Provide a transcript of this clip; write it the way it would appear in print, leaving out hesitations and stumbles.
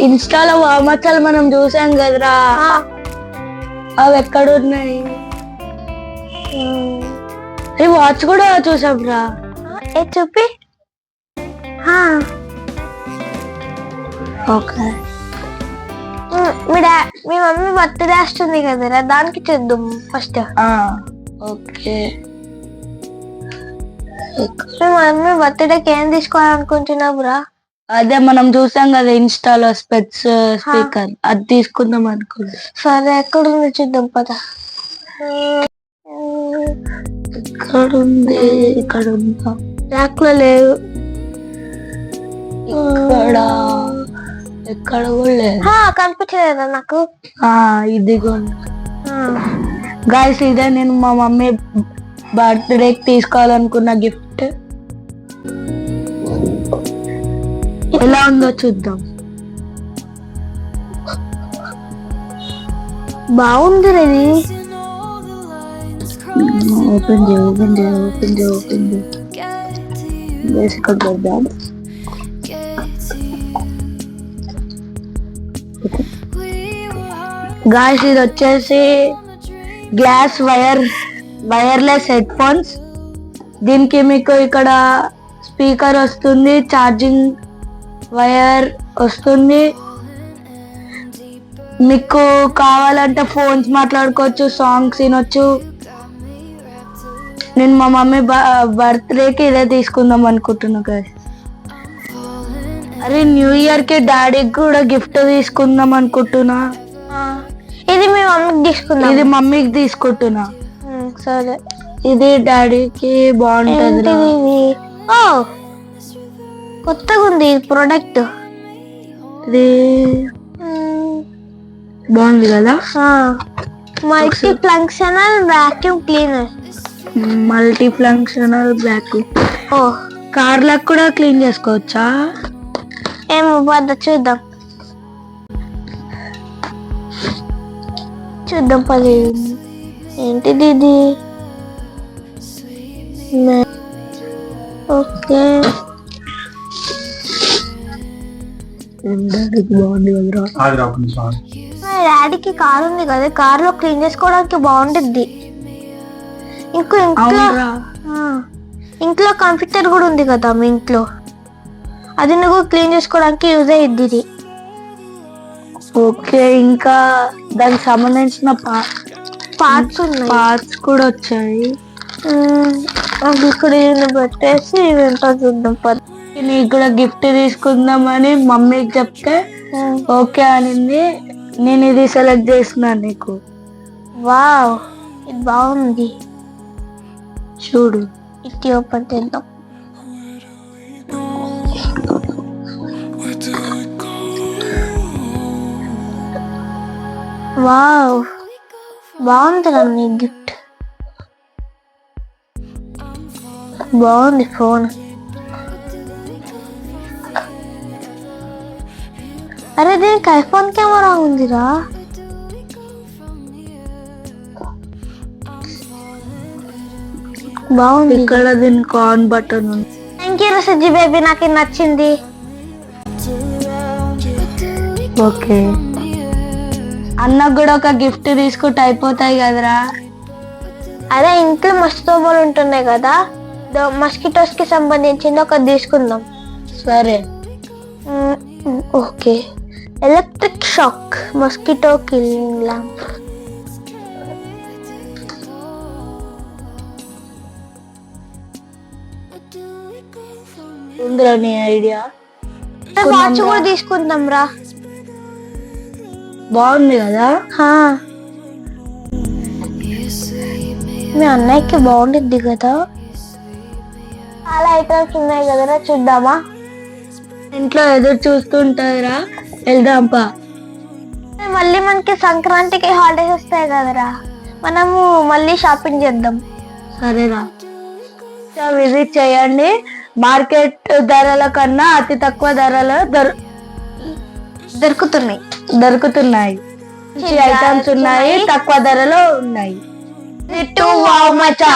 ఇన్స్టాలో వామచ్చాలు మనం చూసాం కదరా, అవి ఎక్కడున్నాయి? వాచ్ కూడా చూసాం రా. చూపి. ఓకే, మీ మమ్మీ బర్త్డే వస్తుంది కదరా, దానికి చూద్దాం ఫస్ట్. ఓకే, మీ మమ్మీ బర్త్డేకి ఏం తీసుకోవాలనుకుంటున్నావురా? అదే మనం చూసాం కదా ఇన్స్టాలో స్పెట్స్ స్పీకర్, అది తీసుకుందాం అనుకుంటా. సరే, ఎక్కడ ఉంది చూద్దాం పద. ఎక్కడుంది? ఇక్కడ ఉందా? ర్యాక్ లో లేవు. ఇక్కడ ఎక్కడ కూడా లేదు. కనిపించలేదా నాకు? ఇది గాయస్, ఇదే నేను మా మమ్మీ బర్త్డేకి తీసుకోవాలనుకున్న గిఫ్ట్. ఎలా ఉందో చూద్దాం. బాగుంది ఇది. ఓపెన్ చేయి, ఓపెన్ చేయి, ఓపెన్ చేయి, ఓపెన్ చేయి. ఇక్కడ చూద్దాం. గాయస్, ఇది వచ్చేసి గ్లాస్ వైర్లెస్ హెడ్ ఫోన్స్. దీనికి మీకు ఇక్కడ స్పీకర్ వస్తుంది, ఛార్జింగ్ వైర్ వస్తుంది. మీకు కావాలంటే ఫోన్స్ మాట్లాడుకోవచ్చు, సాంగ్స్ వినొచ్చు. నేను మా మమ్మీ బర్త్డేకి ఇదే తీసుకుందాం అనుకుంటున్నా గాయస్. అరే, న్యూ ఇయర్ కి డాడీకి కూడా గిఫ్ట్ తీసుకుందాం అనుకుంటున్నా. ఇది మీ మమ్మీకి తీసుకుందాం. ఇది మమ్మీకి తీసుకుంటున్నా. సరే, ఇది డాడీకి బాగుంటది. కొత్తగా ఉంది ప్రోడక్ట్. ఇది బాగుంది కదా. Multi functional vacuum cleaner. Multi functional vacuum. కార్లకు కూడా క్లీన్ చేసుకోవచ్చా? ఏమో పద చూద్దాం. పది. ఏంటిది ఇది? ఓకే, డాడీకి కార్ ఉంది కదా, కార్ లో క్లీన్ చేసుకోవడానికి బాగుంటుంది. ఇంట్లో కంప్యూటర్ కూడా ఉంది కదా మీ ఇంట్లో, అది నువ్వు క్లీన్ చేసుకోవడానికి యూజ్ అయ్యిద్ది ఇది. ఓకే, ఇంకా దానికి సంబంధించిన పార్ట్స్ కూడా వచ్చాయి. ఇక్కడ పెట్టేసి ఇవంతా చూద్దాం. నీకు కూడా గిఫ్ట్ తీసుకుందామని మమ్మీకి చెప్తే ఓకే అనింది. నేను ఇది సెలెక్ట్ చేస్తున్నాను నీకు. వావ్, ఇది బాగుంది. చూడు, ఇది ఓపెన్ చేద్దాం. వావ్, బాగుంది నీ గిఫ్ట్. బాగుంది ఫోన్. అరే, దీనికి ఐఫోన్ కెమెరా ఉందిరా. బాగుంది. ఇక్కడ దీనికి ఆన్ బటన్ ఉంది. థ్యాంక్ యూ రసజ్జి బేబీ, నాకు నచ్చింది. ఓకే, అన్నకు కూడా ఒక గిఫ్ట్ తీసుకుంటే అయిపోతాయి కదరా. అదే ఇంట్లో మస్కిటోలు ఉంటున్నాయి కదా, మస్కిటోస్ కి సంబంధించింది ఒకటి తీసుకుందాం. సరే, okay. Electric shock mosquito killing lamp. ఉందిరా నీ ఐడియా. వాచ్ కూడా తీసుకుందాం రా. బాగుంది కదా. మీ అన్నయ్యకి బాగుండిద్ది కదా. చాలా ఐటమ్స్ ఉన్నాయి కదరా, చూద్దామా? ఇంట్లో ఎదురు చూస్తుంటారా, వెళ్దాంపా. మళ్ళీ మనకి సంక్రాంతికి హాలిడేస్ వస్తాయి కదరా, మనము మళ్ళీ షాపింగ్ చేద్దాం. సరేరా, విజిట్ చేయండి. మార్కెట్ ధరల కన్నా అతి తక్కువ ధరలో దొరుకుతున్నాయి. ఐటమ్స్ ఉన్నాయి, తక్కువ ధరలో ఉన్నాయి. వావ్ మచ్చా.